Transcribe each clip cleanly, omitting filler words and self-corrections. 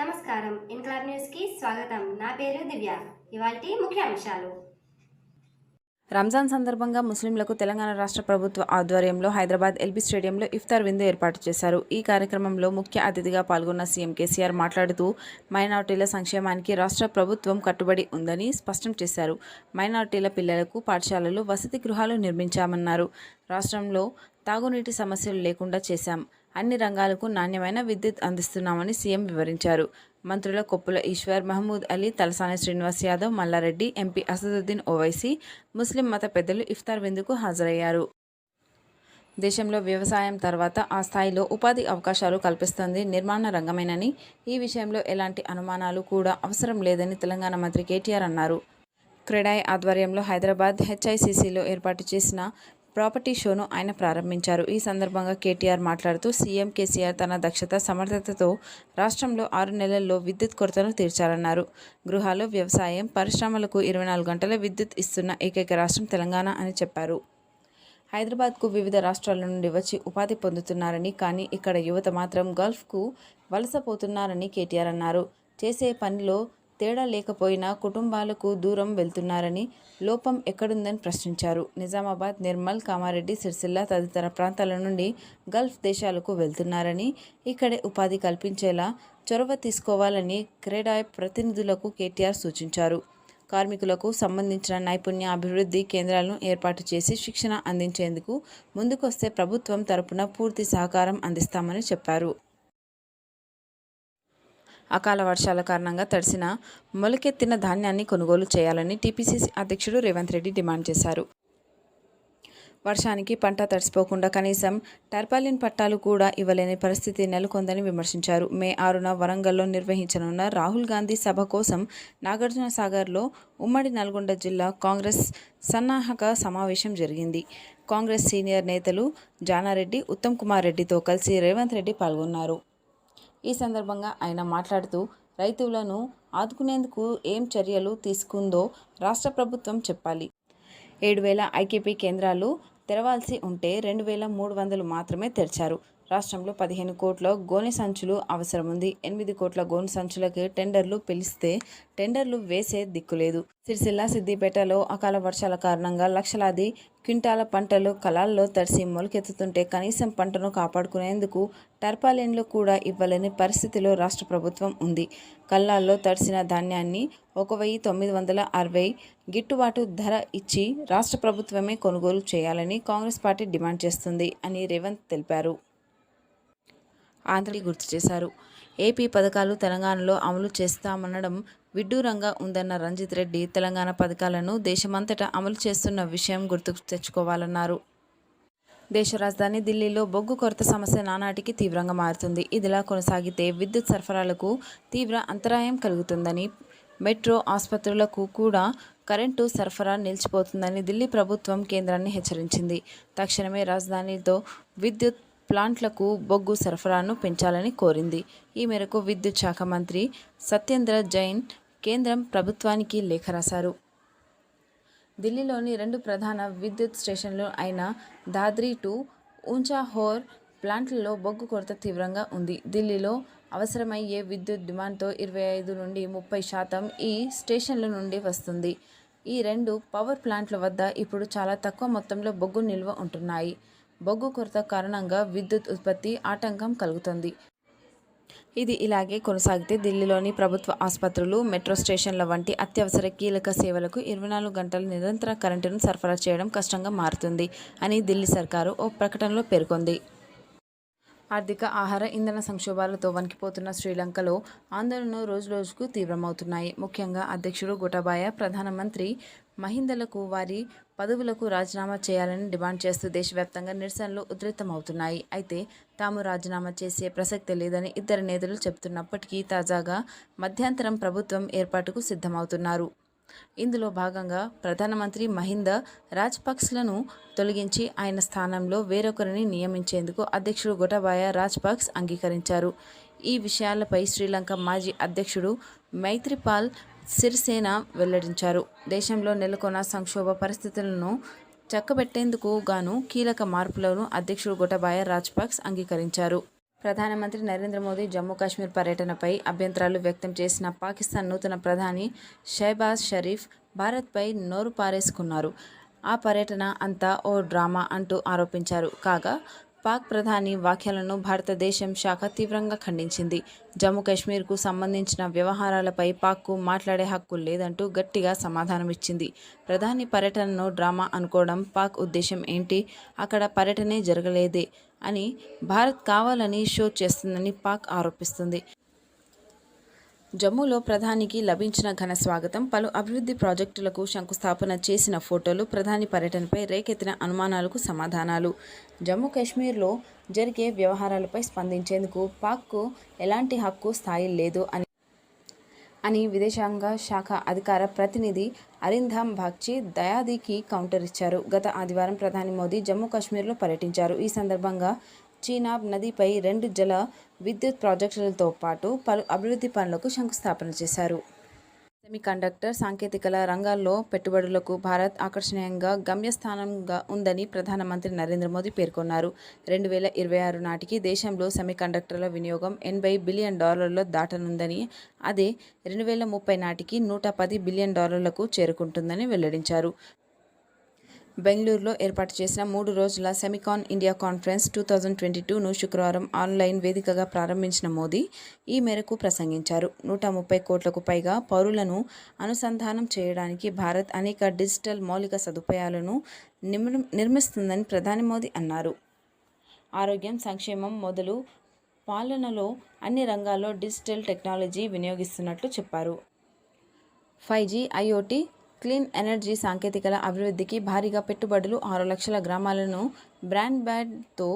నమస్కారం. ఇన్క్లాబ్ న్యూస్‌కి స్వాగతం. నా పేరు దివ్య. ఇవాల్టి ముఖ్యాంశాలు. రంజాన్ సందర్భంగా ముస్లింలకు తెలంగాణ రాష్ట్ర ప్రభుత్వ ఆధ్వర్యంలో హైదరాబాద్ ఎల్బీ స్టేడియంలో ఇఫ్తార్ విందు ఏర్పాటు చేశారు. ఈ కార్యక్రమంలో ముఖ్య అతిథిగా పాల్గొన్న సీఎం కేసీఆర్ మాట్లాడుతూ మైనార్టీల సంక్షేమానికి రాష్ట్ర ప్రభుత్వం కట్టుబడి ఉందని స్పష్టం చేశారు. మైనార్టీల పిల్లలకు పాఠశాలలు, వసతి గృహాలు నిర్మించామన్నారు. రాష్ట్రంలో తాగునీటి సమస్యలు లేకుండా చేశాం. అన్ని రంగాలకు నాణ్యమైన విద్యుత్ అందిస్తున్నామని సీఎం వివరించారు. మంత్రుల కొప్పుల ఈశ్వర్, మహమూద్ అలీ, తలసాని శ్రీనివాస్ యాదవ్, మల్లారెడ్డి, ఎంపీ అసదుద్దీన్ ఓవైసీ, ముస్లిం మత పెద్దలు ఇఫ్తార్ విందుకు హాజరయ్యారు. దేశంలో వ్యవసాయం తర్వాత ఆ స్థాయిలో ఉపాధి అవకాశాలు కల్పిస్తుంది నిర్మాణ రంగమేనని, ఈ విషయంలో ఎలాంటి అనుమానాలు కూడా అవసరం లేదని తెలంగాణ మంత్రి కేటీఆర్ అన్నారు. క్రెడాయ్ ఆధ్వర్యంలో హైదరాబాద్ హెచ్ఐసిసిలో ఏర్పాటు చేసిన ప్రాపర్టీ షోను ఆయన ప్రారంభించారు. ఈ సందర్భంగా కేటీఆర్ మాట్లాడుతూ సీఎం కేసీఆర్ తన దక్షత, సమర్థతతో రాష్ట్రంలో 6 నెలల్లో విద్యుత్ కొరతను తీర్చారన్నారు. గృహాలు, వ్యవసాయం, పరిశ్రమలకు 24 గంటల విద్యుత్ ఇస్తున్న ఏకైక రాష్ట్రం తెలంగాణ అని చెప్పారు. హైదరాబాద్కు వివిధ రాష్ట్రాల నుండి వచ్చి ఉపాధి పొందుతున్నారని, కానీ ఇక్కడ యువత మాత్రం గల్ఫ్కు వలసపోతున్నారని కేటీఆర్ అన్నారు. చేసే పనిలో తేడా లేకపోయినా కుటుంబాలకు దూరం వెళ్తున్నారని, లోపం ఎక్కడుందని ప్రశ్నించారు. నిజామాబాద్, నిర్మల్, కామారెడ్డి, సిరిసిల్ల తదితర ప్రాంతాల నుండి గల్ఫ్ దేశాలకు వెళ్తున్నారని, ఇక్కడే ఉపాధి కల్పించేలా చొరవ తీసుకోవాలని క్రెడాయ్ ప్రతినిధులకు కేటీఆర్ సూచించారు. కార్మికులకు సంబంధించిన నైపుణ్య అభివృద్ధి కేంద్రాలను ఏర్పాటు చేసి శిక్షణ అందించేందుకు ముందుకొస్తే ప్రభుత్వం తరపున పూర్తి సహకారం అందిస్తామని చెప్పారు. అకాల వర్షాల కారణంగా తడిసిన, మొలకెత్తిన ధాన్యాన్ని కొనుగోలు చేయాలని టీపీసీసీ అధ్యక్షుడు రేవంత్ రెడ్డి డిమాండ్ చేశారు. వర్షానికి పంట తడిసిపోకుండా కనీసం టార్పాలిన్ పట్టాలు కూడా ఇవ్వలేని పరిస్థితి నెలకొందని విమర్శించారు. మే 6న వరంగల్లో నిర్వహించనున్న రాహుల్ గాంధీ సభ కోసం నాగార్జున సాగర్లో ఉమ్మడి నల్గొండ జిల్లా కాంగ్రెస్ సన్నాహక సమావేశం జరిగింది. కాంగ్రెస్ సీనియర్ నేతలు జానారెడ్డి, ఉత్తమ్ కుమార్ రెడ్డితో కలిసి రేవంత్ రెడ్డి పాల్గొన్నారు. ఈ సందర్భంగా ఆయన మాట్లాడుతూ రైతులను ఆదుకునేందుకు ఏం చర్యలు తీసుకుందో రాష్ట్ర ప్రభుత్వం చెప్పాలి. 7,000 ఐకేపీ కేంద్రాలు తెరవాల్సి ఉంటే 2,300 మాత్రమే తెరిచారు. రాష్ట్రంలో 15 కోట్ల గోనె సంచులు అవసరముంది. 8 కోట్ల గోనె సంచులకి టెండర్లు పిలిస్తే టెండర్లు వేసే దిక్కులేదు. సిరిసిల్ల, సిద్దిపేటలో అకాల వర్షాల కారణంగా లక్షలాది క్వింటాల పంటలు కలాల్లో తడిసి మొలకెత్తుతుంటే కనీసం పంటను కాపాడుకునేందుకు టర్పాలిన్లు కూడా ఇవ్వలేని పరిస్థితిలో రాష్ట్ర ప్రభుత్వం ఉంది. కల్లాల్లో తడిసిన ధాన్యాన్ని 1,960 గిట్టుబాటు ధర ఇచ్చి రాష్ట్ర ప్రభుత్వమే కొనుగోలు చేయాలని కాంగ్రెస్ పార్టీ డిమాండ్ చేస్తుంది అని రేవంత్ తెలిపారు. ఆంధ్రని గుర్తు చేశారు. ఏపీ పథకాలు తెలంగాణలో అమలు చేస్తామనడం విడ్డూరంగా ఉందన్న రంజిత్ రెడ్డి, తెలంగాణ పథకాలను దేశమంతటా అమలు చేస్తున్న విషయం గుర్తుకు తెచ్చుకోవాలన్నారు. దేశ రాజధాని ఢిల్లీలో బొగ్గు కొరత సమస్య నానాటికి తీవ్రంగా మారుతుంది. ఇదిలా కొనసాగితే విద్యుత్ సరఫరాలకు తీవ్ర అంతరాయం కలుగుతుందని, మెట్రో ఆసుపత్రులకు కూడా కరెంటు సరఫరా నిలిచిపోతుందని ఢిల్లీ ప్రభుత్వం కేంద్రాన్ని హెచ్చరించింది. తక్షణమే రాజధానితో విద్యుత్ ప్లాంట్లకు బొగ్గు సరఫరాను పెంచాలని కోరింది. ఈ మేరకు విద్యుత్ శాఖ మంత్రి సత్యేంద్ర జైన్ కేంద్రం ప్రభుత్వానికి లేఖ రాశారు. ఢిల్లీలోని 2 ప్రధాన విద్యుత్ స్టేషన్లు అయిన దాద్రి టు ఊంచాహోర్ ప్లాంట్లలో బొగ్గు కొరత తీవ్రంగా ఉంది. ఢిల్లీలో అవసరమయ్యే విద్యుత్ డిమాండ్తో 25 నుండి 30% ఈ స్టేషన్ల నుండి వస్తుంది. ఈ 2 పవర్ ప్లాంట్ల వద్ద ఇప్పుడు చాలా తక్కువ మొత్తంలో బొగ్గు నిల్వ ఉంటున్నాయి. బొగ్గు కొరత కారణంగా విద్యుత్ ఉత్పత్తి ఆటంకం కలుగుతుంది. ఇది ఇలాగే కొనసాగితే ఢిల్లీలోని ప్రభుత్వ ఆసుపత్రులు, మెట్రో స్టేషన్ల వంటి అత్యవసర కీలక సేవలకు 24 గంటల నిరంతర కరెంటును సరఫరా చేయడం కష్టంగా మారుతుంది అని ఢిల్లీ సర్కారు ఓ ప్రకటనలో పేర్కొంది. ఆర్థిక, ఆహార, ఇంధన సంక్షోభాలతో వణికిపోతున్న శ్రీలంకలో ఆందోళనలు రోజురోజుకు తీవ్రమవుతున్నాయి. ముఖ్యంగా అధ్యక్షుడు గోటబాయ, ప్రధానమంత్రి మహిందలకు వారి పదవులకు రాజీనామా చేయాలని డిమాండ్ చేస్తూ దేశవ్యాప్తంగా నిరసనలు ఉధృతమవుతున్నాయి. అయితే తాము రాజీనామా చేసే ప్రసక్తే లేదని ఇద్దరు నేతలు చెబుతున్నప్పటికీ తాజాగా మధ్యంతరం ప్రభుత్వం ఏర్పాటుకు సిద్ధమవుతున్నారు. ఇందులో భాగంగా ప్రధానమంత్రి మహింద రాజపక్సలను తొలగించి ఆయన స్థానంలో వేరొకరిని నియమించేందుకు అధ్యక్షుడు గోటబాయ రాజపక్స అంగీకరించారు. ఈ విషయాలపై శ్రీలంక మాజీ అధ్యక్షుడు మైత్రిపాల్ సిరిసేన వెల్లడించారు. దేశంలో నెలకొన్న సంక్షోభ పరిస్థితులను చక్కబెట్టేందుకు గాను కీలక మార్పులను అధ్యక్షుడు గోటబాయ రాజపక్స అంగీకరించారు. ప్రధానమంత్రి నరేంద్ర మోదీ జమ్మూ కాశ్మీర్ పర్యటనపై అభ్యంతరాలు వ్యక్తం చేసిన పాకిస్తాన్ నూతన ప్రధాని షహబాజ్ షరీఫ్ భారత్పై నోరు పారేసుకున్నారు. ఆ పర్యటన అంతా ఓ డ్రామా అంటూ ఆరోపించారు. కాగా పాక్ ప్రధాని వ్యాఖ్యలను భారతదేశం శాఖ తీవ్రంగా ఖండించింది. జమ్మూ కాశ్మీర్కు సంబంధించిన వ్యవహారాలపై పాక్కు మాట్లాడే హక్కు లేదంటూ గట్టిగా సమాధానమిచ్చింది. ప్రధాని పర్యటనను డ్రామా అనుకోవడం పాక్ ఉద్దేశం ఏంటి? అక్కడ పర్యటనే జరగలేదే అని భారత్ కావాలని షో చేస్తుందని పాక్ ఆరోపిస్తుంది. జమ్మూలో ప్రధానికి లభించిన ఘన స్వాగతం, పలు అభివృద్ధి ప్రాజెక్టులకు శంకుస్థాపన చేసిన ఫోటోలు, ప్రధాని పర్యటనపై రేకెత్తిన అనుమానాలకు సమాధానాలు. జమ్మూ కాశ్మీర్లో జరిగే వ్యవహారాలపై స్పందించేందుకు పాక్కు ఎలాంటి హక్కు, స్థాయి లేదు అని విదేశాంగ శాఖ అధికార ప్రతినిధి అరింధమ్ బాగ్చి దయాదీకి కౌంటర్ ఇచ్చారు. గత ఆదివారం ప్రధాని మోదీ జమ్మూ కాశ్మీర్లో పర్యటించారు. ఈ సందర్భంగా చీనాబ్ నదిపై 2 జల విద్యుత్ ప్రాజెక్టులతో పాటు పలు అభివృద్ధి పనులకు శంకుస్థాపన చేశారు. సెమీకండక్టర్ సాంకేతికల రంగాల్లో పెట్టుబడులకు భారత్ ఆకర్షణీయంగా గమ్యస్థానంగా ఉందని ప్రధానమంత్రి నరేంద్ర మోదీ పేర్కొన్నారు. 2026 నాటికి దేశంలో సెమీకండక్టర్ల వినియోగం $80 బిలియన్ దాటనుందని, అదే 2030 నాటికి $110 బిలియన్ చేరుకుంటుందని వెల్లడించారు. బెంగళూరులో ఏర్పాటు చేసిన 3 రోజుల సెమికాన్ ఇండియా కాన్ఫరెన్స్ 2022ను శుక్రవారం ఆన్లైన్ వేదికగా ప్రారంభించిన మోదీ ఈ మేరకు ప్రసంగించారు. 130 కోట్లకు పైగా పౌరులను అనుసంధానం చేయడానికి భారత్ అనేక డిజిటల్ మౌలిక సదుపాయాలను నిర్మిస్తుందని ప్రధాని మోదీ అన్నారు. ఆరోగ్యం, సంక్షేమం మొదలు పాలనలో అన్ని రంగాల్లో డిజిటల్ టెక్నాలజీ వినియోగిస్తున్నట్లు చెప్పారు. 5G, IoT, క్లీన్ ఎనర్జీ సాంకేతికల అభివృద్ధికి భారీగా పెట్టుబడులు, 6 లక్షల గ్రామాలను బ్రాడ్బ్యాండ్తో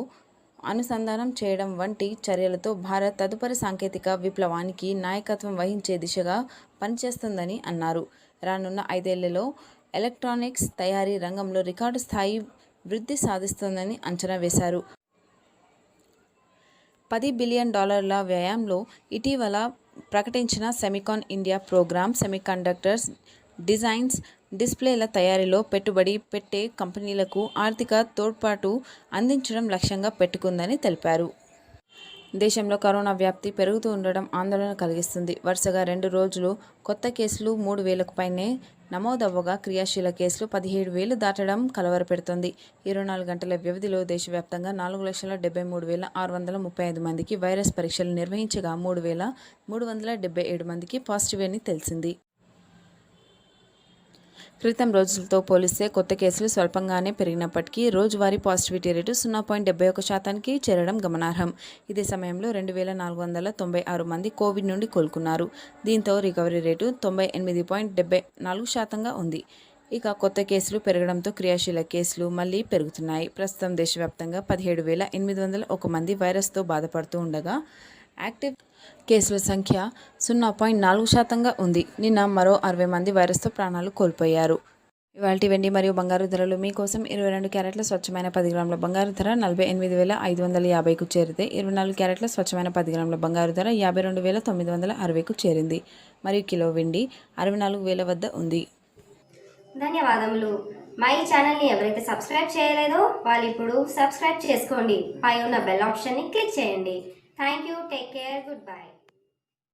అనుసంధానం చేయడం వంటి చర్యలతో భారత్ తదుపరి సాంకేతిక విప్లవానికి నాయకత్వం వహించే దిశగా పనిచేస్తుందని అన్నారు. రానున్న 5 ఏళ్లలో ఎలక్ట్రానిక్స్ తయారీ రంగంలో రికార్డు స్థాయి వృద్ధి సాధిస్తుందని అంచనా వేశారు. $10 బిలియన్ వ్యయంలో ఇటీవల ప్రకటించిన Semicon India programme semiconductors, designs, డిస్ప్లేల తయారీలో పెట్టుబడి పెట్టే కంపెనీలకు ఆర్థిక తోడ్పాటు అందించడం లక్ష్యంగా పెట్టుకుందని తెలిపారు. దేశంలో కరోనా వ్యాప్తి పెరుగుతూ ఉండడం ఆందోళన కలిగిస్తుంది. వరుసగా 2 రోజులు కొత్త కేసులు 3,000కు పైనే నమోదవ్వగా క్రియాశీల కేసులు 17,000 దాటడం కలవరపెడుతోంది. 24 గంటల వ్యవధిలో దేశవ్యాప్తంగా 4,73,635 మందికి వైరస్ పరీక్షలు నిర్వహించగా 3,377 మందికి పాజిటివ్ అని తెలిసింది. క్రితం రోజులతో పోలిస్తే కొత్త కేసులు స్వల్పంగానే పెరిగినప్పటికీ రోజువారీ పాజిటివిటీ రేటు 0.71% చేరడం గమనార్హం. ఇదే సమయంలో 2,496 మంది కోవిడ్ నుండి కోలుకున్నారు. దీంతో రికవరీ రేటు 98.74%గా ఉంది. ఇక కొత్త కేసులు పెరగడంతో క్రియాశీల కేసులు మళ్లీ పెరుగుతున్నాయి. ప్రస్తుతం దేశవ్యాప్తంగా 17,801 మంది వైరస్తో బాధపడుతూ ఉండగా యాక్టివ్ కేసుల సంఖ్య 0.4%గా ఉంది. నిన్న మరో 60 మంది వైరస్తో ప్రాణాలు కోల్పోయారు. ఇవాల్టి వెండి మరియు బంగారు ధరలు మీకోసం 22 క్యారెట్ల స్వచ్ఛమైన 10 గ్రాముల బంగారు ధర 48,550కు చేరితే 24 క్యారెట్ల స్వచ్ఛమైన 10 గ్రాముల బంగారు ధర 52,960కు చేరింది. మరియు కిలో వెండి 64,000 వద్ద ఉంది. ధన్యవాదములు. మా ఈ ఛానల్ని ఎవరైతే సబ్స్క్రైబ్ చేయలేదో వాళ్ళు ఇప్పుడు సబ్స్క్రైబ్ చేసుకోండి. పై ఉన్న బెల్ ఆప్షన్ని క్లిక్ చేయండి. Thank you. Take care. Good bye.